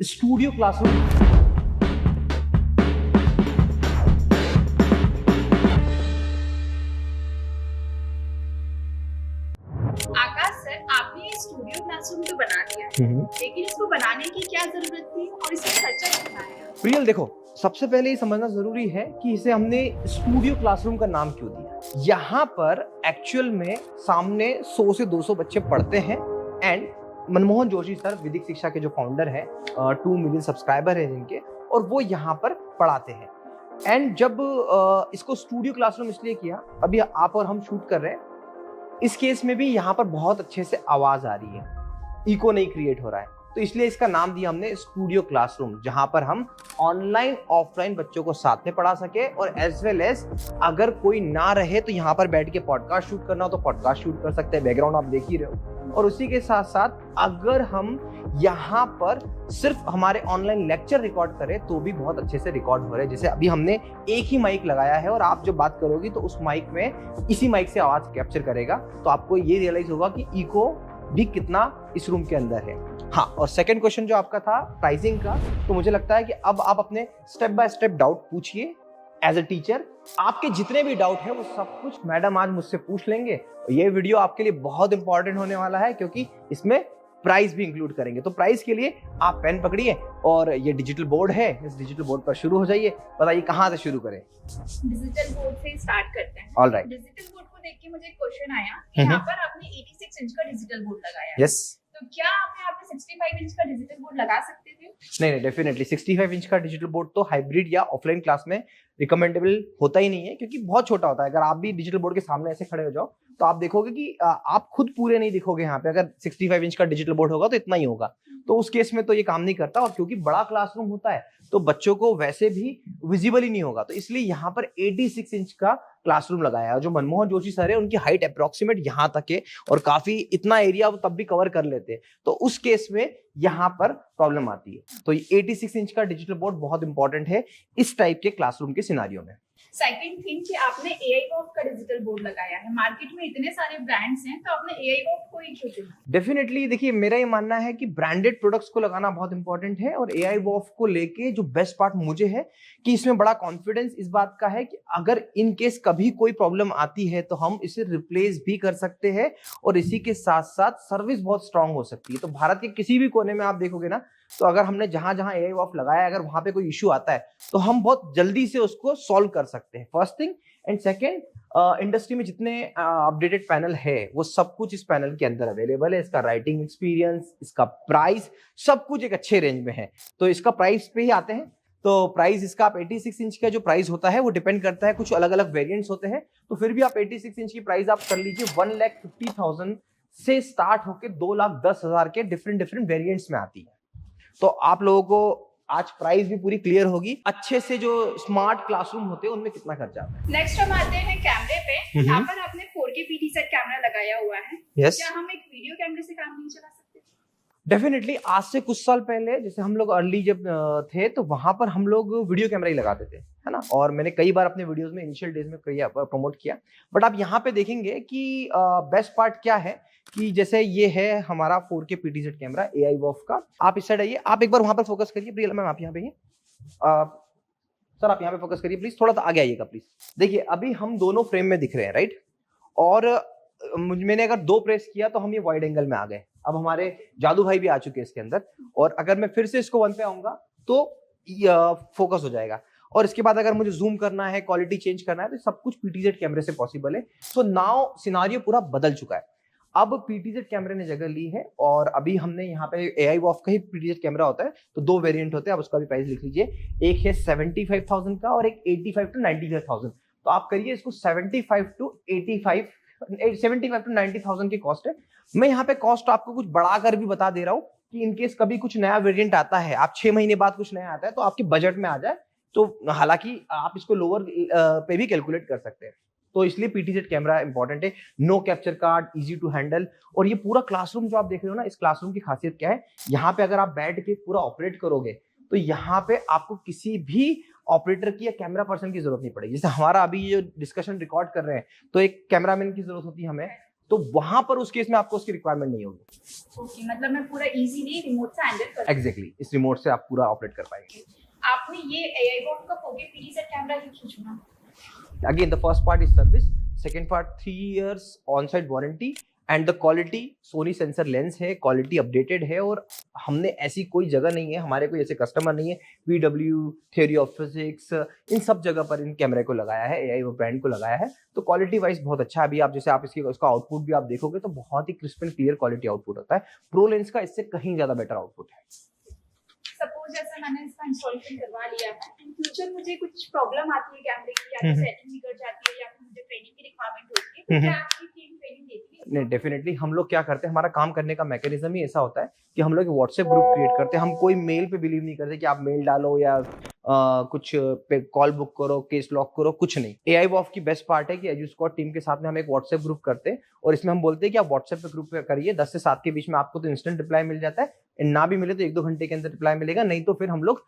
Studio classroom. आकाश sir, आपने ये studio classroom तो बना दिया लेकिन इसको बनाने की क्या जरूरत थी और इसका खर्चा कितना आया? प्रियल देखो, सबसे पहले ये समझना जरूरी है कि इसे हमने स्टूडियो क्लासरूम का नाम क्यों दिया। यहाँ पर एक्चुअल में सामने 100 से 200 बच्चे पढ़ते हैं एंड मनमोहन जोशी सर विदिक शिक्षा के जो फाउंडर हैं, 2 मिलियन सब्सक्राइबर हैं जिनके, और वो यहाँ पर पढ़ाते हैं। एंड जब इसको स्टूडियो क्लासरूम इसलिए किया, अभी आप और हम शूट कर रहे हैं, इस केस में भी यहाँ पर बहुत अच्छे से आवाज आ रही है, इको नहीं क्रिएट हो रहा है, तो इसलिए इसका नाम दिया हमने स्टूडियो क्लासरूम, जहां पर हम ऑनलाइन ऑफलाइन बच्चों को साथ में पढ़ा सके और एज वेल एज अगर कोई ना रहे तो यहाँ पर बैठ के पॉडकास्ट शूट करना हो तो पॉडकास्ट शूट कर सकते हैं, बैकग्राउंड आप देख ही रहे हो। और उसी के साथ साथ अगर हम यहाँ पर सिर्फ हमारे ऑनलाइन लेक्चर रिकॉर्ड करें तो भी बहुत अच्छे से रिकॉर्ड हो रहे हैं। जैसे अभी हमने एक ही माइक लगाया है और आप जब बात करोगी तो उस माइक में इसी माइक से आवाज कैप्चर करेगा, तो आपको ये रियलाइज होगा कि इको भी कितना इस रूम के अंदर है। हाँ, और सेकंड क्वेश्चन जो आपका था प्राइसिंग का, तो मुझे लगता है कि अब आप अपने स्टेप बाय स्टेप डाउट पूछिए एज अ टीचर। आपके जितने भी डाउट है वो सब कुछ मैडम आज मुझसे पूछ लेंगे। ये वीडियो आपके लिए बहुत इंपॉर्टेंट होने वाला है क्योंकि इसमें प्राइस भी इंक्लूड करेंगे। तो प्राइस के लिए आप पेन पकड़िए और ये डिजिटल बोर्ड है, इस डिजिटल बोर्ड पर शुरू हो जाइए। बताइए कहाँ से शुरू करें? डिजिटल बोर्ड से स्टार्ट करते हैं। ऑलराइट। डिजिटल बोर्ड को देख के मुझे एक क्वेश्चन आया कि यहाँ पर आपने 86 इंच का डिजिटल बोर्ड लगाया है। यस। तो क्या आप यहाँ पे 65 इंच का डिजिटल बोर्ड लगा सकते थे? नहीं, डेफिनेटली 65 इंच का डिजिटल बोर्ड तो हाइब्रिड या ऑफलाइन क्लास में रिकमेंडेबल होता ही नहीं है क्योंकि बहुत छोटा होता है। अगर आप भी डिजिटल बोर्ड के सामने ऐसे खड़े हो जाओ तो आप देखोगे कि आप खुद पूरे नहीं दिखोगे। यहाँ पे अगर 65 इंच का डिजिटल बोर्ड होगा तो इतना ही होगा, तो उस केस में तो ये काम नहीं करता। और क्योंकि बड़ा क्लासरूम होता है तो बच्चों को वैसे भी विजिबल ही नहीं होगा, तो इसलिए यहाँ पर 86 इंच का क्लासरूम लगाया है। जो मनमोहन जोशी सर है उनकी हाइट अप्रोक्सीमेट यहाँ तक है और काफी इतना एरिया वो तब भी कवर कर लेते हैं, तो उस केस में यहाँ पर प्रॉब्लम आती है। तो 86 इंच का डिजिटल बोर्ड बहुत इंपॉर्टेंट है इस टाइप के क्लासरूम के सिनारियो में। सेकंड थिंग कि आपने AI वॉफ का डिजिटल बोर्ड लगाया है। मार्केट में इतने सारे ब्रांड्स हैं, तो आपने AI वॉफ को ही क्यों चुना? डेफिनेटली देखिए, मेरा ये मानना है कि ब्रांडेड प्रोडक्ट्स को लगाना बहुत इंपॉर्टेंट है और AI वॉफ को लेके जो बेस्ट पार्ट मुझे है कि इसमें बड़ा कॉन्फिडेंस इस बात का है कि अगर इन केस कभी कोई प्रॉब्लम आती है तो हम इसे रिप्लेस भी कर सकते हैं और इसी के साथ साथ सर्विस बहुत स्ट्रांग हो सकती है। तो भारत के किसी भी कोने में आप देखोगे ना, तो अगर हमने जहां जहां AI वॉफ लगाया, अगर वहां पे कोई इश्यू आता है तो हम बहुत जल्दी से उसको सॉल्व कर सकते हैं, first thing. And second, industry में जितने अपडेटेड पैनल है वो सब कुछ इस पैनल के अंदर अवेलेबल है। इसका राइटिंग एक्सपीरियंस, इसका प्राइस, सब कुछ एक अच्छे रेंज में है। तो इसका प्राइस पे ही आते हैं। तो प्राइस इसका, आप 86 इंच का जो प्राइस होता है वो डिपेंड करता है, कुछ अलग अलग वेरिएंट्स होते हैं, तो फिर भी आप 86 इंच की प्राइस आप कर लीजिए 1,50,000 से स्टार्ट होके 2,10,000 के डिफरेंट वेरिएंट्स में आती है। तो आप लोगों को आज प्राइस भी पूरी क्लियर होगी। अच्छे से जो स्मार्ट क्लासरूम होते हैं उनमें कितना खर्चा आता है। नेक्स्ट हम आते हैं कैमरे पे। यहाँ पर आपने 4K PT सेट कैमरा लगाया हुआ है। Yes. क्या हम एक वीडियो कैमरे से काम नहीं चला सकते? डेफिनेटली आज से कुछ साल पहले, जैसे हम लोग अर्ली जब थे तो वहां पर हम लोग वीडियो कैमरा ही लगाते थे, है ना। और मैंने कई बार अपने वीडियोस में इनिशियल डेज में प्रमोट किया। बट आप यहाँ पे देखेंगे कि बेस्ट पार्ट क्या है कि जैसे ये है हमारा 4K PTZ कैमरा AI वॉफ का। आप इस साइड आइए, आप एक बार वहां पर फोकस करिए। प्रियल मैम आप यहाँ पे हैं, सर आप यहाँ पे फोकस करिए प्लीज, थोड़ा सा आगे आइएगा प्लीज। देखिए अभी हम दोनों फ्रेम में दिख रहे हैं, राइट। और मैंने अगर 2 प्रेस किया तो हम ये वाइड एंगल में आ गए। अब हमारे जादू भाई भी आ चुके हैं इसके अंदर, और अगर मैं फिर से इसको 1 पे आऊंगा तो फोकस हो जाएगा। और इसके बाद अगर मुझे जूम करना है, क्वालिटी चेंज करना है, तो सब कुछ PTZ कैमरे से पॉसिबल है। तो नाउ सिनारियो पूरा बदल चुका है। अब PTZ कैमरे ने जगह ली है और अभी हमने यहाँ पे AI वॉफ का ही PTZ कैमरा होता है, तो 2 वेरिएंट होते हैं। आप उसका भी प्राइस लिख लीजिए, एक है 75,000 का और एक 85 to 95,000। तो आप करिए इसको 75 to 90,000 की कॉस्ट है। मैं यहाँ पे कॉस्ट आपको कुछ बढ़ाकर भी बता दे रहा हूँ कि इनकेस कभी कुछ नया वेरिएंट आता है, आप 6 महीने बाद कुछ नया आता है तो आपके बजट में आ जाए, तो हालांकि आप इसको लोअर पे भी कैलकुलेट कर सकते हैं। तो इसलिए PTZ कैमरा इंपॉर्टेंट है। No capture card, easy to handle. और ये पूरा क्लासरूम जो आप देख रहे हो ना, इस क्लासरूम की खासियत क्या है, यहाँ पे अगर आप बैठ के पूरा ऑपरेट करोगे तो यहाँ पे आपको किसी भी ऑपरेटर की या कैमरा पर्सन की जरूरत नहीं पड़ेगी। जैसे हमारा अभी ये डिस्कशन रिकॉर्ड कर रहे हैं तो एक कैमरामैन की जरूरत होती है हमें, तो वहां पर उस केस में आपको उसकी रिक्वायरमेंट नहीं होगी। ओके, मतलब मैं पूरा इजीली रिमोट से हैंडल कर एग्जैक्टली, इस रिमोट से आप पूरा ऑपरेट कर पाएंगे। आपने ये AI बॉट का 4K PTZ कैमरा क्यों चुना? Again, the first part is service, second part 3 years on-site warranty and the quality Sony sensor lens है, quality updated है, और हमने ऐसी कोई जगह नहीं है, हमारे कोई ऐसे कस्टमर नहीं है, VW, Theory of Physics, इन सब जगह पर इन कैमरे को लगाया है, AI वो ब्रांड को लगाया है, तो क्वालिटी वाइज बहुत अच्छा है। अभी आप जैसे आप इसका आउटपुट भी आप देखोगे तो बहुत ही crisp and clear quality output होता है। प्रो लेंस का इससे कहीं ज्यादा बेटर आउटपुट है। सपोज जैसा मैंने इसका इंस्टॉलेशन करवा लिया है, इन फ्यूचर मुझे कुछ प्रॉब्लम आती है कैमरे की, या तो सेटिंग बिगड़ जाती है या फिर मुझे ट्रेनिंग की रिक्वायरमेंट होती है, तो क्या आपकी टीम ट्रेनिंग देती है? नहीं, डेफिनेटली हम लोग क्या करते हैं, हमारा काम करने का मैकेनिज्म ही ऐसा होता है कि हम लोग व्हाट्सएप ग्रुप क्रिएट करते हैं। हम कोई मेल पे बिलीव नहीं करते कि आप मेल डालो या कुछ पे कॉल बुक करो, केस लॉक करो, कुछ नहीं। AI वॉफ की बेस्ट पार्ट है कि एजुस्क्वाड टीम के साथ में हम एक व्हाट्सएप ग्रुप करते हैं, और इसमें हम बोलते हैं कि आप व्हाट्सएप पे ग्रुप करिए, 10 से 7 के बीच में आपको तो इंस्टेंट रिप्लाई मिल जाता है, ना भी मिले तो 1-2 घंटे के अंदर रिप्लाई मिलेगा, नहीं तो फिर हम लोग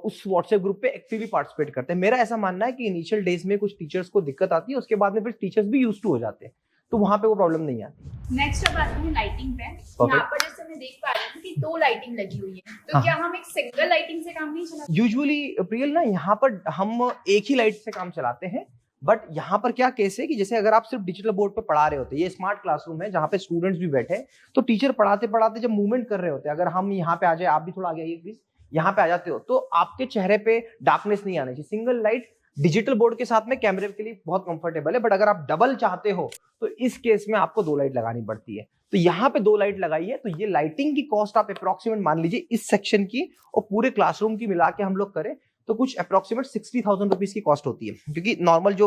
उस व्हाट्सएप ग्रुप पे एक्टिवली पार्टिसिपेट करते हैं। मेरा ऐसा मानना है कि इनिशियल डेज में कुछ टीचर्स को दिक्कत आती है, उसके बाद में फिर टीचर्स भी यूज्ड टू हो जाते हैं, तो वहां पे वो प्रॉब्लम नहीं आती। नेक्स्ट अब आते हैं लाइटिंग पे। यहाँ पर जैसे मैं देख पा रही हूँ कि 2 लाइटिंग लगी हुई है, तो क्या हम एक सिंगल लाइटिंग से काम नहीं चला? यूजुअली प्रियल ना, यहाँ पर हम एक ही लाइट से काम चलाते हैं, बट यहाँ पर क्या केस है कि जैसे अगर आप सिर्फ डिजिटल बोर्ड पे पढ़ा रहे होते हैं, ये स्मार्ट क्लासरूम है जहाँ पे स्टूडेंट्स भी बैठे हैं, तो टीचर पढ़ाते पढ़ाते जब मूवमेंट कर रहे होते हैं, अगर हम यहाँ पे आ जाए, आप भी थोड़ा आगे आइए प्लीज, यहाँ पे आ जाते हो तो आपके चेहरे पे डार्कनेस नहीं आनी चाहिए। सिंगल लाइट डिजिटल बोर्ड के साथ में कैमरे के लिए बहुत कंफर्टेबल है, बट अगर आप डबल चाहते हो तो इस केस में आपको 2 लाइट लगानी पड़ती है। तो यहाँ पे 2 लाइट लगाई है, तो ये लाइटिंग की कॉस्ट आप अप्रोक्सीमेट मान लीजिए इस सेक्शन की और पूरे क्लासरूम की मिला के हम लोग करें तो कुछ अप्रोक्सीमेट 60,000 रुपीज की कॉस्ट होती है, क्योंकि नॉर्मल जो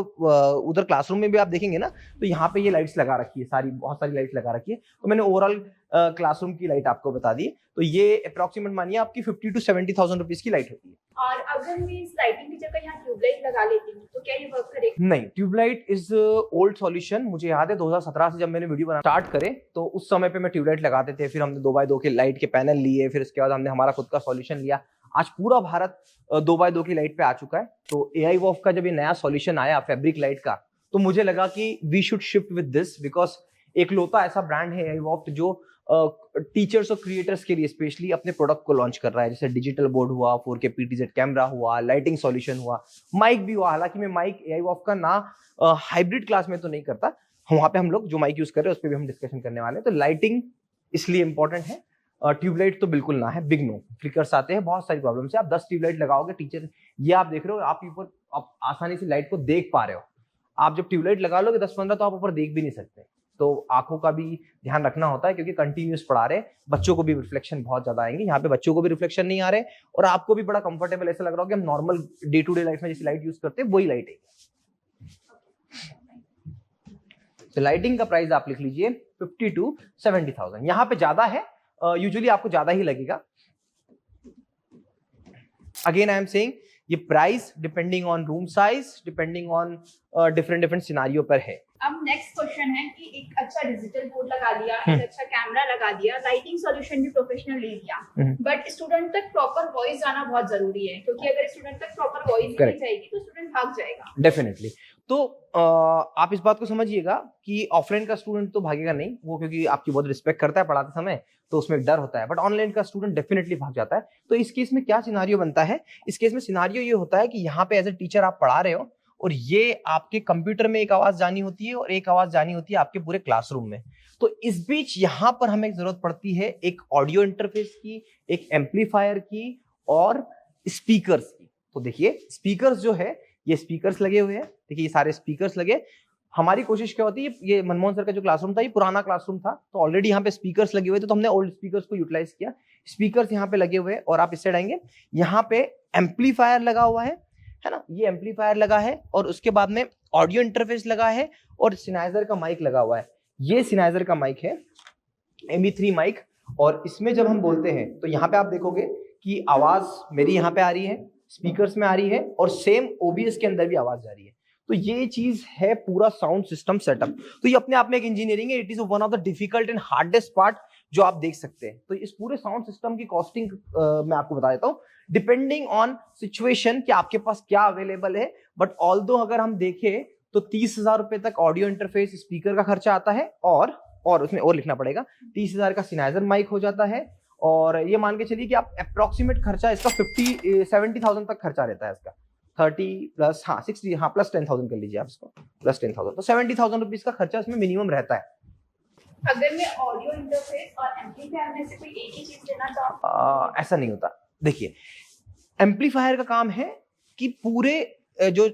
उधर क्लासरूम में भी आप देखेंगे ना, तो यहाँ पे ये लाइट्स लगा रखी है, बहुत सारी लाइट्स लगा रखी है। तो मैंने ओवरऑल क्लासरूम की लाइट आपको बता दी, तो ये अप्रोक्सीमेट मानिए आपकी 50 to 70,000 रुपीज की लाइट होती है। और अगर मैं इस लाइटिंग की जगह यहाँ ट्यूबलाइट लगा लेती हूँ तो क्या ये वर्क करेगा? नहीं, ट्यूबलाइट इज ओल्ड सॉल्यूशन। मुझे याद है 2017 से जब मैंने वीडियो बनाना स्टार्ट करे तो उस समय पे मैं ट्यूबलाइट लगाते थे, फिर हमने 2x2 के लाइट के पैनल लिए, फिर उसके बाद हमने हमारा खुद का सॉल्यूशन लिया। आज पूरा भारत 2x2 की लाइट पे आ चुका है। तो AI वॉफ का जब ये नया सॉल्यूशन आया फैब्रिक लाइट का, तो मुझे लगा कि we should shift with this, because एक लौता ऐसा ब्रांड है AI वॉफ जो टीचर्स और क्रिएटर्स के लिए स्पेशली अपने प्रोडक्ट को लॉन्च कर रहा है। जैसे डिजिटल बोर्ड हुआ, 4K PTZ कैमरा हुआ, लाइटिंग सॉल्यूशन हुआ, माइक भी हुआ। हालांकि मैं माइक AI वॉफ का ना हाइब्रिड क्लास में तो नहीं करता, वहां पे हम लोग जो माइक यूज कर रहे हैं उस पर भी हम डिस्कशन करने वाले हैं। तो लाइटिंग इसलिए इंपॉर्टेंट है, ट्यूबलाइट तो बिल्कुल ना है, बिग नो। फ्लिकर्स आते हैं, बहुत सारी प्रॉब्लम है। आप 10 ट्यूबलाइट लगाओगे, टीचर ये आप देख रहे हो, आप ऊपर आप आसानी से लाइट को देख पा रहे हो। आप जब ट्यूबलाइट लगा लोगे 10-15 तो आप ऊपर देख भी नहीं सकते। तो आंखों का भी ध्यान रखना होता है, क्योंकि कंटिन्यूस पढ़ा रहे, बच्चों को भी रिफ्लेक्शन बहुत ज्यादा आएंगे। यहाँ पे बच्चों को भी रिफ्लेक्शन नहीं आ रहे और आपको भी बड़ा कंफर्टेबल ऐसा लग रहा हो कि हम normal day to day life में जैसी लाइट यूज करते हैं वही लाइट है। तो लाइटिंग का प्राइस आप लिख लीजिए 50 to 70,000। यहाँ पे ज्यादा है, यूजुअली आपको ज्यादा ही लगेगा। अगेन आई एम सेइंग ये price depending on room size, depending on different scenario पर है। अब नेक्स्ट क्वेश्चन है कि एक अच्छा डिजिटल बोर्ड लगा दिया, एक अच्छा कैमरा लगा दिया, लाइटिंग सॉल्यूशन भी प्रोफेशनल ले लिया, बट स्टूडेंट तक प्रॉपर वॉइस जाना बहुत जरूरी है, क्योंकि अगर स्टूडेंट तक प्रॉपर वॉइस नहीं जाएगी तो स्टूडेंट भाग जाएगा। डेफिनेटली। तो आप इस बात को समझिएगा कि ऑफलाइन का स्टूडेंट तो भागेगा नहीं, वो क्योंकि आपकी बहुत रिस्पेक्ट करता है पढ़ाते समय, तो उसमें एक डर होता है, बट ऑनलाइन का स्टूडेंट डेफिनेटली भाग जाता है। तो इस केस में क्या सिनारियो बनता है? इस केस में सिनारियो ये होता है कि यहाँ पे एज ए टीचर आप पढ़ा रहे हो और ये आपके कंप्यूटर में एक आवाज जानी होती है और एक आवाज जानी होती है आपके पूरे क्लासरूम में। तो इस बीच यहाँ पर हमें जरूरत पड़ती है एक ऑडियो इंटरफेस की, एक एम्पलीफायर की और स्पीकर्स की। तो देखिए स्पीकर्स जो है, ये स्पीकर्स लगे हुए हैं, देखिए ये सारे स्पीकर्स लगे। हमारी कोशिश क्या होती है, ये मनमोहन सर का जो क्लासरूम था ये पुराना क्लासरूम था, तो ऑलरेडी यहाँ पे स्पीकर्स लगे हुए थे, तो हमने ओल्ड स्पीकर्स को यूटिलाइज किया। स्पीकर्स यहाँ पे लगे हुए हैं और आप इस साइड आएंगे, यहाँ पे एम्पलीफायर लगा हुआ है ना, ये एम्पलीफायर लगा है और उसके बाद में ऑडियो इंटरफेस लगा है और सिनाइजर का माइक लगा हुआ है। ये सिनाइजर का माइक है, ME3 माइक, और इसमें जब हम बोलते हैं तो यहाँ पे आप देखोगे कि आवाज मेरी यहाँ पे आ रही है, स्पीकर्स में आ रही है और सेम OBS के अंदर भी आवाज जा रही है। तो ये चीज है पूरा साउंड सिस्टम सेटअप। तो ये अपने आप में एक इंजीनियरिंग है, it is one of the difficult and hardest part जो आप देख सकते हैं। तो इस पूरे साउंड सिस्टम की कॉस्टिंग मैं आपको बता देता हूँ, डिपेंडिंग ऑन सिचुएशन कि आपके पास क्या अवेलेबल है। बट ऑल्दो अगर हम देखें तो 30,000 रुपए तक ऑडियो इंटरफेस स्पीकर का खर्चा आता है, और उसमें और लिखना पड़ेगा 30,000 का सिनाइजर माइक हो जाता है। और ये मान के चलिए कि आप अप्रोक्सीमेट खर्चा इसका 70,000 तक खर्चा रहता है इसका, 30 प्लस 60 प्लस 10,000 कर लीजिए आप इसको, प्लस 10,000, तो 70,000 रुपीज का खर्चा इसमें मिनिमम रहता है। अगर मैं ऑडियो इंटरफेस और एम्पलीफायर में से कोई एक ही चीज लेना चाहूँ, ऐसा नहीं होता। देखिए, एम्पलीफायर का काम है कि पूरे जो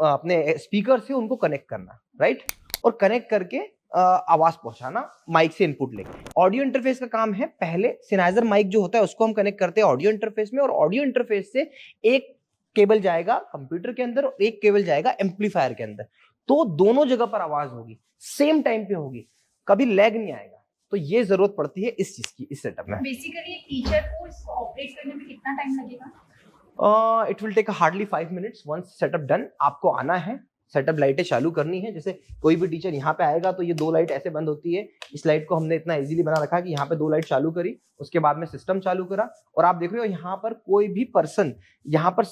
अपने स्पीकर से उनको कनेक्ट करना, राइट, और कनेक्ट करके आवाज पहुंचाना माइक से इनपुट लेके। ऑडियो इंटरफेस का काम है पहले सिनाइजर माइक जो होता है उसको हम कनेक्ट करते हैं ऑडियो इंटरफेस में, और ऑडियो इंटरफेस से एक केबल जाएगा कंप्यूटर के अंदर और एक केबल जाएगा एम्पलीफायर के अंदर, तो दोनों जगह पर आवाज होगी, सेम टाइम पे होगी, कभी लैग नहीं आएगा। तो ये जरूरत पड़ती है इस चीज की, इस सेटअप में। बेसिकली एक टीचर को इसको ऑपरेट करने में कितना टाइम लगेगा? It will take hardly 5 minutes once setup done. आपको आना है, सेटअप लाइटें चालू करनी है। जैसे कोई भी टीचर यहाँ पे आएगा तो ये 2 लाइट ऐसे बंद होती है। इस लाइट को हमने इतना इजीली बना रखा कि यहाँ पे 2 लाइट चालू करी, उसके बाद में सिस्टम चालू करा, और आप देख रहे हो यहाँ पर कोई भी पर्सन, यहाँ पर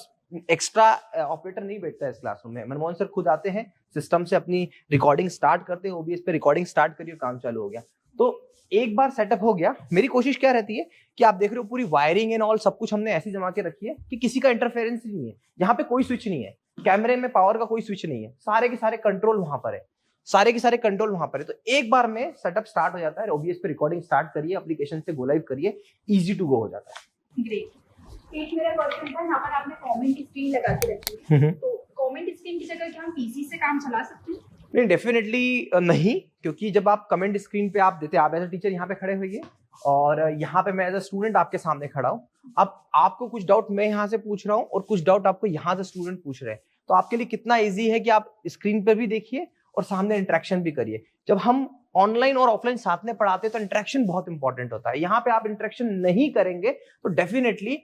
एक्स्ट्रा ऑपरेटर नहीं बैठता है इस क्लासरूम में। मनमोहन सर खुद आते हैं, सिस्टम से अपनी रिकॉर्डिंग स्टार्ट करते हैं, ओबीएस पे रिकॉर्डिंग स्टार्ट करिए, काम चालू हो गया। तो एक बार सेटअप हो गया, मेरी कोशिश क्या रहती है कि आप देख रहे हो पूरी वायरिंग एंड ऑल सब कुछ हमने ऐसी जमा के रखी है कि किसी का इंटरफेरेंस नहीं है। यहाँ पे कोई स्विच नहीं है, कैमरे में पावर का कोई स्विच नहीं है, सारे के सारे कंट्रोल वहां पर है, सारे के सारे कंट्रोल वहां पर है। तो एक बार में सेटअप स्टार्ट हो जाता है, ओबीएस पे रिकॉर्डिंग स्टार्ट करिए, एप्लीकेशन से गो लाइव करिए, इजी टू गो हो जाता है। ग्रेट। एक मेरा क्वेश्चन था, यहाँ पर आपने कमेंट स्क्रीन लगा के रखी है, तो कमेंट स्क्रीन की जगह क्या हम पीसी से काम चला सकते हैं? नहीं, डेफिनेटली नहीं, क्योंकि जब आप कमेंट स्क्रीन पे आप देते हैं, आप एज अ टीचर यहाँ पे खड़े हुए और यहाँ पे मैं एज अ स्टूडेंट आपके सामने खड़ा हूँ। अब आपको कुछ डाउट मैं यहाँ से पूछ रहा हूँ और कुछ डाउट आपको यहाँ से स्टूडेंट पूछ रहे हैं, तो आपके लिए कितना इजी है कि आप स्क्रीन पर भी देखिए और सामने इंटरेक्शन भी करिए। जब हम ऑनलाइन और ऑफलाइन साथ में पढ़ाते हैं तो इंटरेक्शन बहुत इंपॉर्टेंट होता है। यहाँ पे आप इंटरेक्शन नहीं करेंगे तो डेफिनेटली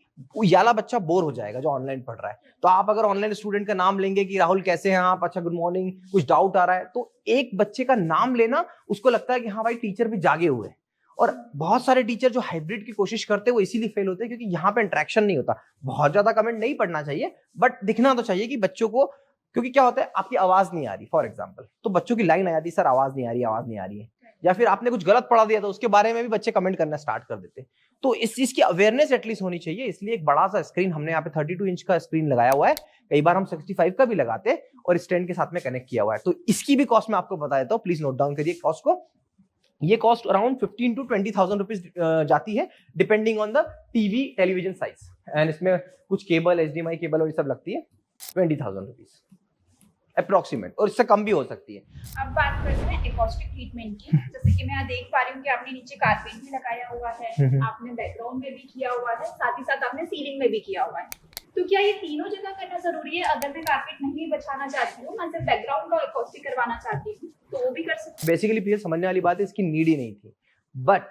याला बच्चा बोर हो जाएगा जो ऑनलाइन पढ़ रहा है। तो आप अगर ऑनलाइन स्टूडेंट का नाम लेंगे कि राहुल कैसे हैं आप, अच्छा गुड मॉर्निंग, कुछ डाउट आ रहा है, तो एक बच्चे का नाम लेना उसको लगता है कि हाँ भाई टीचर भी जागे हुए हैं। और बहुत सारे टीचर जो हाइब्रिड की कोशिश करते हैं वो इसीलिए फेल होते हैं क्योंकि यहाँ पे इंटरेक्शन नहीं होता। बहुत ज्यादा कमेंट नहीं पढ़ना चाहिए, बट दिखना तो चाहिए कि बच्चों को, क्योंकि क्या होता है आपकी आवाज नहीं आ रही फॉर एग्जाम्पल, तो बच्चों की लाइन आ जाती है, सर आवाज नहीं आ रही, आवाज नहीं आ रही है, या फिर आपने कुछ गलत पढ़ा दिया तो उसके बारे में भी बच्चे कमेंट करना स्टार्ट कर देते हैं। तो इस चीज की अवेयरनेस एटलीस्ट होनी चाहिए, इसलिए एक बड़ा सा स्क्रीन हमने यहाँ पे 32 इंच का स्क्रीन लगाया हुआ है, कई बार हम 65 का भी लगाते हैं और स्टैंड के साथ में कनेक्ट किया हुआ है। तो इसकी भी कॉस्ट मैं आपको बता देता हूँ, प्लीज नोट डाउन करिए कॉस्ट को। ये कॉस्ट अराउंड 15 to 20,000 रुपीज जाती है depending on the TV television size, and इसमें कुछ केबल, एचडीएमआई केबल और ये सब लगती है, 20,000 रुपीज अप्रोक्सीमेट, और इससे कम भी हो सकती है। अब बात करते हैं एकॉस्टिक ट्रीटमेंट की। जैसे कि मैं देख पा रही हूँ कि आपने नीचे कारपेट भी लगाया हुआ है, आपने बैकग्राउंड में भी किया हुआ है, साथ ही साथ आपने सीलिंग में भी किया हुआ है। तो क्या ये तीनों जगह करना जरूरी है? अगर मैं कारपेट नहीं बचाना चाहती हूँ, मैं सिर्फ बैकग्राउंड का एकॉस्टिक करवाना चाहती हूँ, तो वो भी कर सकती हूँ? बेसिकली पीएल समझने वाली बात है, इसकी नीड ही नहीं थी, बट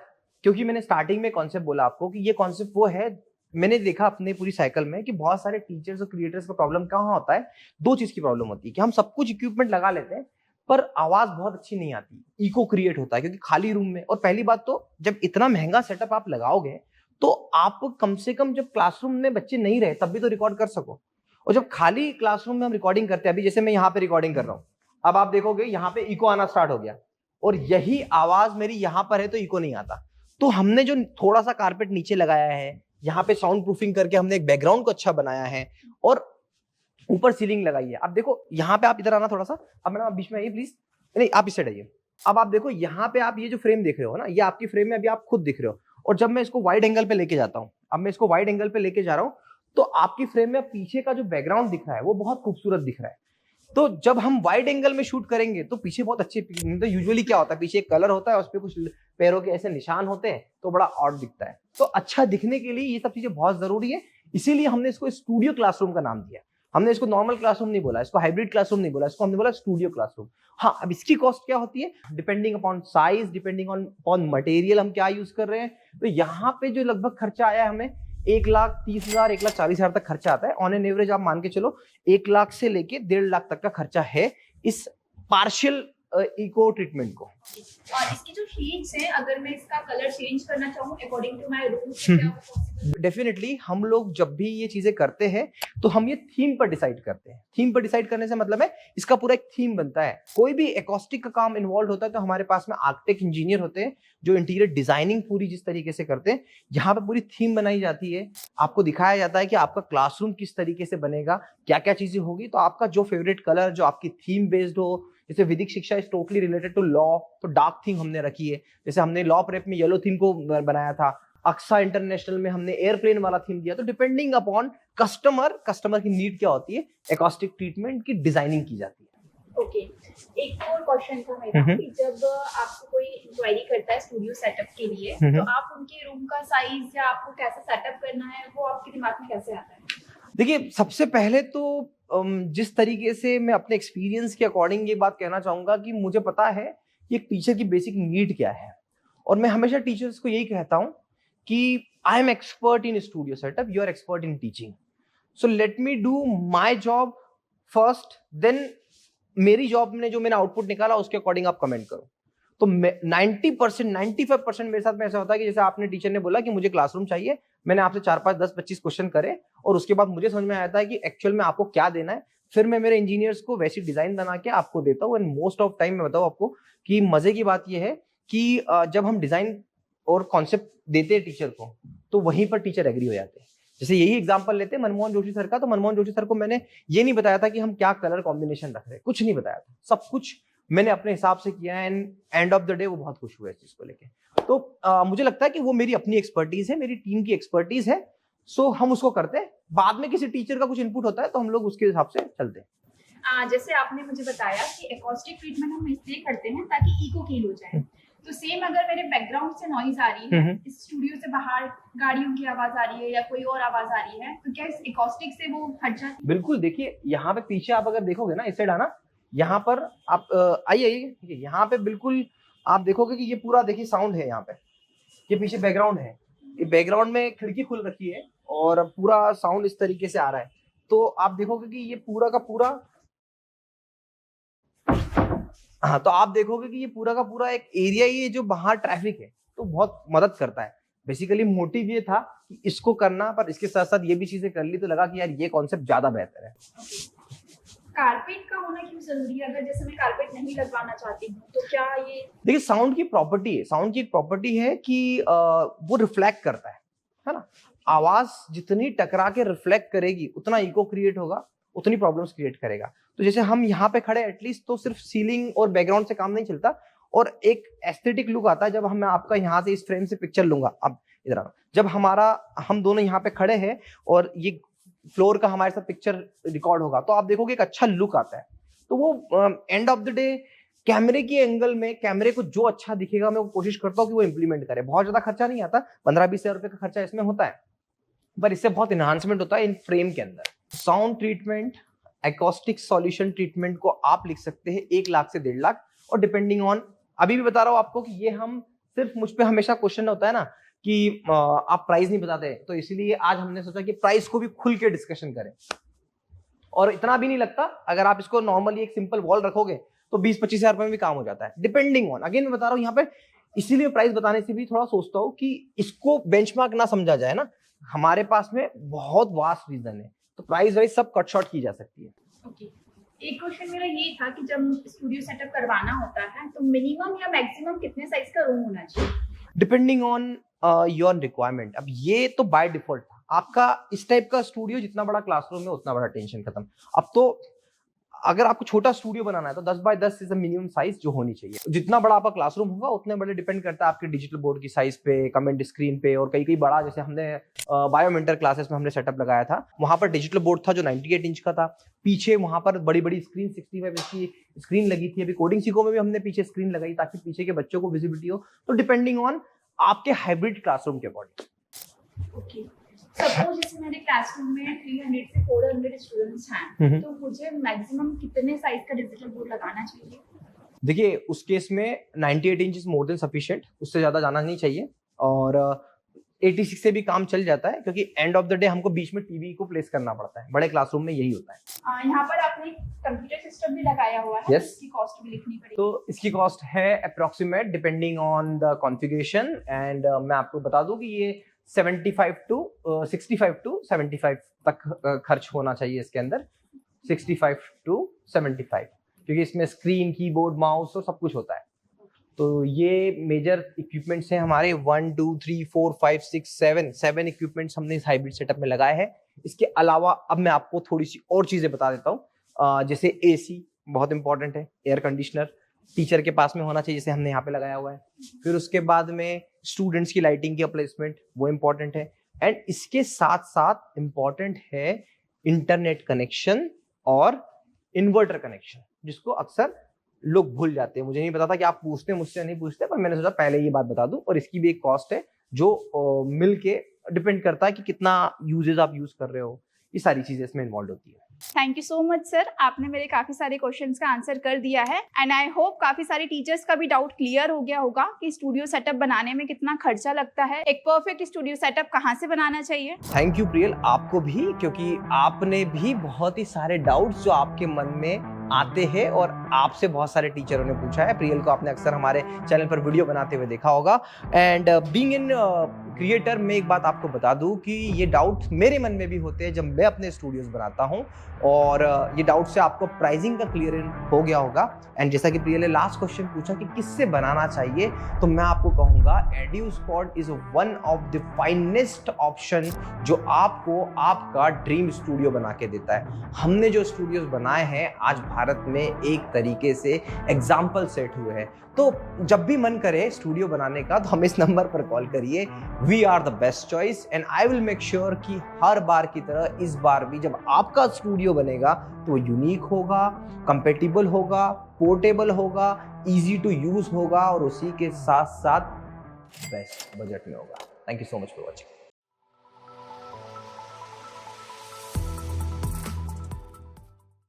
क्योंकि मैंने स्टार्टिंग में कॉन्सेप्ट बोला आपको कि ये कॉन्सेप्ट वो है, मैंने देखा अपने पूरी साइकिल में कि बहुत सारे टीचर्स और क्रिएटर्स का प्रॉब्लम कहाँ होता है, 2 चीज की प्रॉब्लम होती है कि हम सब कुछ इक्विपमेंट लगा लेते हैं पर आवाज बहुत अच्छी नहीं आती, इको क्रिएट होता है क्योंकि खाली रूम में। और पहली बात तो जब इतना महंगा सेटअप आप लगाओगे तो आप कम से कम जब क्लासरूम में बच्चे नहीं रहे तब भी तो रिकॉर्ड कर सको, और जब खाली क्लासरूम में हम रिकॉर्डिंग करते हैं, अभी जैसे मैं यहाँ पे रिकॉर्डिंग कर रहा हूँ, अब आप देखोगे यहाँ पे इको आना स्टार्ट हो गया और यही आवाज मेरी यहाँ पर है तो इको नहीं आता। तो हमने जो थोड़ा सा कारपेट नीचे लगाया है, यहाँ पे साउंड प्रूफिंग करके हमने एक बैकग्राउंड को अच्छा बनाया है और ऊपर सीलिंग लगाई है। अब देखो यहाँ पे आप इधर आना थोड़ा सा, अब मैडम आप बीच में आइए प्लीज, नहीं आप इस साइड आइए। अब आप देखो यहाँ पे आप ये जो फ्रेम देख रहे हो ना, ये आपकी फ्रेम में अभी आप खुद दिख रहे हो, और जब मैं इसको वाइड एंगल पे लेके जाता हूँ, अब मैं इसको वाइड एंगल पे लेके जा रहा हूँ तो आपकी फ्रेम में पीछे का जो बैकग्राउंड दिख रहा है वो बहुत खूबसूरत दिख रहा है। तो जब हम वाइड एंगल में शूट करेंगे तो पीछे बहुत अच्छे, तो यूजुअली क्या होता है पीछे एक कलर होता है, उस पर कुछ पैरों के ऐसे निशान होते हैं तो बड़ा ऑड दिखता है। तो अच्छा दिखने के लिए ये सब चीजें बहुत जरूरी है, इसीलिए हमने इसको स्टूडियो क्लासरूम का नाम दिया। हमने इसको नॉर्मल क्लासरूम नहीं बोला, इसको हाइब्रिड क्लासरूम नहीं बोला, इसको हमने बोला स्टूडियो क्लासरूम। हाँ, अब इसकी कॉस्ट क्या होती है depending upon size, depending on material हम क्या यूज कर रहे हैं। तो यहाँ पे जो लगभग खर्चा आया हमें 1,30,000 1,40,000 तक खर्चा आता है। ऑन एन एवरेज आप मान के चलो 1 लाख से लेके 1.5 लाख तक का खर्चा है इस पार्शियल इको ट्रीटमेंट को। और इसकी जो शीट्स हैं, अगर मैं इसका कलर चेंज करना चाहूँ अकॉर्डिंग टू माय रूम, क्या वो पॉसिबल? डेफिनेटली हम लोग जब भी ये चीजें करते हैं तो हम ये थीम पर डिसाइड करते हैं। थीम पर डिसाइड करने से मतलब है इसका पूरा एक थीम बनता है। कोई भी एकॉस्टिक का काम इन्वॉल्व होता है तो हमारे पास में आर्किटेक्ट इंजीनियर होते हैं जो इंटीरियर डिजाइनिंग पूरी जिस तरीके से करते हैं, यहाँ पे पूरी थीम बनाई जाती है। आपको दिखाया जाता है कि आपका क्लासरूम किस तरीके से बनेगा, क्या क्या चीजें होगी। तो आपका जो फेवरेट कलर, जो आपकी थीम बेस्ड हो, जैसे Vedic Shiksha is totally related to law, तो डार्क थीम हमने रखी है। जैसे हमने लॉ प्रेप में येलो थीम को बनाया था, अक्सा इंटरनेशनल में हमने एयरप्लेन वाला थीम दिया। तो डिपेंडिंग अपॉन कस्टमर की नीड क्या होती है, एकॉस्टिक ट्रीटमेंट की डिजाइनिंग की जाती है। ओके, एक और क्वेश्चन था मेरा कि जब आपको कोई इंक्वायरी करता है स्टूडियो सेटअप के लिए, तो आप उनके रूम का साइज या आपको कैसा सेटअप करना है वो आपके दिमाग में कैसे आता है? देखिए, सबसे पहले तो जिस तरीके से मैं अपने एक्सपीरियंस के अकॉर्डिंग ये बात कहना चाहूंगा कि मुझे पता है कि एक टीचर की बेसिक नीड क्या है। और मैं हमेशा टीचर्स को यही कहता हूं कि I am expert in studio setup, you are expert in teaching, so let me do my job first, then मेरी जॉब में जो मैंने आउटपुट निकाला उसके अकॉर्डिंग आप कमेंट करो। तो 90% 95% मेरे साथ में ऐसा होता है कि जैसे आपने टीचर ने बोला कि मुझे क्लासरूम चाहिए, मैंने आपसे 4, 5, 10, 25 क्वेश्चन करे और उसके बाद मुझे समझ में आता है कि एक्चुअल में आपको क्या देना है। फिर मैं मेरे इंजीनियर्स को वैसी डिजाइन बना के आपको देता हूँ। एंड मोस्ट ऑफ टाइम मैं बताऊँ आपको कि मजे की बात यह है कि जब हम डिजाइन और कॉन्सेप्ट देते हैं टीचर को, तो वहीं पर टीचर एग्री हो जाते हैं। जैसे यही एग्जांपल लेते हैं मनमोहन जोशी सर का, तो मनमोहन जोशी सर को मैंने ये नहीं बताया था कि हम क्या कलर कॉम्बिनेशन रख रहे हैं, कुछ नहीं बताया था, सब कुछ मैंने अपने हिसाब से किया है। And end of the day वो बहुत खुश हुए इस चीज को लेके। तो मुझे लगता है कि वो मेरी अपनी एक्सपर्टीज है, मेरी टीम की एक्सपर्टीज है, सो हम उसको करते हैं। बाद में किसी टीचर का कुछ इनपुट होता है तो हम लोग उसके हिसाब से चलते हैं। जैसे आपने मुझे बताया कि एकॉस्टिक ट्रीटमेंट हम इसलिए करते हैं ताकि इको कील हो जाए, तो सेम अगर मेरे बैकग्राउंड से नॉइज आ रही है, इस स्टूडियो से बाहर गाड़ियों की आवाज आ रही है या कोई और आवाज आ रही है, तो क्या इस एकॉस्टिक से वो हट जाती है? बिल्कुल। देखिए, यहाँ पे पीछे आप अगर देखोगे ना, इस साइड आना, यहाँ पर आप आइए, यहाँ पे बिल्कुल आप देखोगे कि ये पूरा देखिए साउंड है। यहाँ पे ये पीछे बैकग्राउंड है, ये बैकग्राउंड में खिड़की खुल रखी है और पूरा साउंड इस तरीके से आ रहा है। तो आप देखोगे कि ये पूरा का पूरा, हाँ, तो आप देखोगे कि ये पूरा का पूरा एक एरिया ही है जो बाहर ट्रैफिक है, तो बहुत मदद करता है। बेसिकली मोटिव ये था कि इसको करना, पर इसके साथ साथ ये भी चीजें कर ली तो लगा कि यार ये कॉन्सेप्ट ज्यादा बेहतर है। कारपेट का होना क्यों जरूरी है? अगर जैसे मैं कारपेट नहीं लगवाना चाहती हूँ तो क्या ये? देखिए, साउंड की प्रॉपर्टी है, साउंड की एक प्रॉपर्टी है कि वो रिफ्लेक्ट करता है ना। आवाज जितनी टकरा के रिफ्लेक्ट करेगी उतना इको क्रिएट होगा, उतनी प्रॉब्लम्स क्रिएट करेगा। तो जैसे हम यहाँ पे खड़े, एटलीस्ट तो सिर्फ सीलिंग और बैकग्राउंड से काम नहीं चलता, और एक एस्थेटिक लुक आता है जब मैं आपका यहाँ से इस फ्रेम से पिक्चर लूंगा। अब इधर आना, जब हम दोनों यहाँ पे खड़े हैं और ये फ्लोर का हमारे साथ पिक्चर रिकॉर्ड होगा, तो आप देखोगे एक अच्छा लुक आता है। तो वो एंड ऑफ द डे कैमरे के एंगल में कैमरे को जो अच्छा दिखेगा, मैं वो कोशिश करता हूँ कि वो इंप्लीमेंट करे। बहुत ज्यादा खर्चा नहीं आता, 15-20 हजार रुपए का खर्चा इसमें होता है, पर इससे बहुत इनहांसमेंट होता है इन फ्रेम के अंदर। Sound treatment, acoustic solution treatment को आप लिख सकते हैं 1 लाख से 1.5 लाख, और डिपेंडिंग ऑन, अभी भी बता रहा हूँ आपको कि ये हम सिर्फ, मुझ पे हमेशा क्वेश्चन होता है ना कि आप प्राइस नहीं बताते, तो इसीलिए आज हमने सोचा कि प्राइस को भी खुल के डिस्कशन करें। और इतना भी नहीं लगता, अगर आप इसको नॉर्मली एक सिंपल वॉल रखोगे तो 20-25 हजार रुपए में भी काम हो जाता है, डिपेंडिंग ऑन। अगेन मैं बता रहा हूँ यहाँ पे, इसीलिए प्राइस बताने से भी थोड़ा सोचता हूँ कि इसको बेंचमार्क ना समझा जाए ना, हमारे पास में बहुत वास्ट रीजन है, तो प्राइस वाइज सब कट शॉर्ट की जा सकती है। ओके, एक क्वेश्चन मेरा ये था कि जब स्टूडियो सेटअप करवाना होता है तो मिनिमम या मैक्सिमम कितने साइज का रूम होना चाहिए? Depending on your requirement. अब ये तो बाय डिफॉल्ट था आपका, इस टाइप का स्टूडियो जितना बड़ा क्लासरूम है उतना बड़ा टेंशन खत्म। अब तो अगर आपको छोटा स्टूडियो बनाना है तो 10x10 is the minimum size जो होनी चाहिए। जितना बड़ा आपका क्लासरूम होगा उतने बड़े डिपेंड करता है आपके डिजिटल बोर्ड की साइज पे, कमेंट स्क्रीन पे, और कई बड़ा, जैसे हमने बायोमेंटर क्लासेस में हमने सेटअप लगाया था, वहां पर डिजिटल बोर्ड था जो 98 इंच का था। पीछे वहां पर बड़ी बड़ी स्क्रीन 65 इंच की स्क्रीन लगी थी। अभी कोडिंग सीखो में भी हमने पीछे स्क्रीन लगाई ताकि पीछे के बच्चों को विजिबिलिटी हो। तो डिपेंडिंग ऑन आपके हाइब्रिड क्लासरूम के अकॉर्डिंग। ओके, सपोज जैसे मेरे क्लासरूम में 300 से 400 स्टूडेंट्स हैं, तो मुझे मैक्सिमम कितने साइज का डिजिटल बोर्ड लगाना चाहिए? देखिए, उस केस में 98 inch is more than sufficient, उससे ज्यादा जाना नहीं चाहिए। और 86 से भी काम चल जाता है, क्योंकि एंड ऑफ द डे हमको बीच में टीवी को प्लेस करना पड़ता है, बड़े क्लासरूम में यही होता है। यहाँ पर आपने कंप्यूटर सिस्टम भी लगाया हुआ है, Yes. इसकी कॉस्ट भी लिखनी पड़ेगी। तो इसकी कॉस्ट है approximate depending on the configuration, and मैं आपको बता दूं कि ये 65 टू 75 तक खर्च होना चाहिए इसके अंदर, 65 टू 75, क्योंकि इसमें स्क्रीन, कीबोर्ड, माउस और सब कुछ होता है। तो ये मेजर इक्विपमेंट्स हैं हमारे, 1 2 3 4 5 6 7 इक्विपमेंट्स हमने इस हाइब्रिड सेटअप में लगाए हैं। इसके अलावा अब मैं आपको थोड़ी सी और चीजें बता देता हूँ, जैसे एसी बहुत इंपॉर्टेंट है, एयर कंडीशनर टीचर के पास में होना चाहिए, जैसे हमने यहाँ पे लगाया हुआ है। फिर उसके बाद में स्टूडेंट्स की लाइटिंग की प्लेसमेंट, वो इम्पोर्टेंट है। एंड इसके साथ साथ इम्पोर्टेंट है इंटरनेट कनेक्शन और इन्वर्टर कनेक्शन, जिसको अक्सर लोग भूल जाते हैं। मुझे नहीं पता था कि आप पूछते हैं, मुझसे नहीं पूछते, पर मैंने सोचा पहले ये बात बता दूं। और इसकी भी एक कॉस्ट है जो मिल के डिपेंड करता है कि कितना यूजेस आप यूज कर रहे हो, ये सारी चीजें इसमें इन्वॉल्व होती है। Thank you so much sir, आपने मेरे काफी सारे क्वेश्चंस का आंसर कर दिया है, एंड आई होप काफी सारे टीचर्स का भी डाउट क्लियर हो गया होगा कि स्टूडियो सेटअप बनाने में कितना खर्चा लगता है, एक परफेक्ट स्टूडियो सेटअप कहाँ से बनाना चाहिए। थैंक यू प्रियल, आपको भी, क्योंकि आपने भी बहुत ही सारे डाउट्स जो आपके मन में आते हैं और आपसे बहुत सारे टीचरों ने पूछा है। प्रियल को आपने अक्सर हमारे चैनल पर वीडियो बनाते हुए देखा होगा। एंड बीइंग इन क्रिएटर, मैं एक बात आपको बता दूं कि ये डाउट मेरे मन में भी होते हैं जब मैं अपने स्टूडियोज बनाता हूं, और ये डाउट से आपको प्राइसिंग का क्लियर हो गया होगा। एंड जैसा कि प्रियल ने लास्ट क्वेश्चन पूछा कि किससे बनाना चाहिए, तो मैं आपको कहूंगा EduSquad is one of the finest option जो आपको आपका ड्रीम स्टूडियो बना के देता है। हमने जो स्टूडियोज बनाए हैं आज भारत में एक तरीके से एग्जाम्पल सेट हुए हैं। तो जब भी मन करे स्टूडियो बनाने का, तो हमें इस नंबर पर कॉल करिए। We are the best choice, and I will make sure कि हर बार की तरह इस बार भी जब आपका स्टूडियो बनेगा तो यूनिक होगा, कंपेटिबल होगा, पोर्टेबल होगा, इजी टू यूज होगा, और उसी के साथ साथ बेस्ट बजट में होगा। Thank you so much for watching.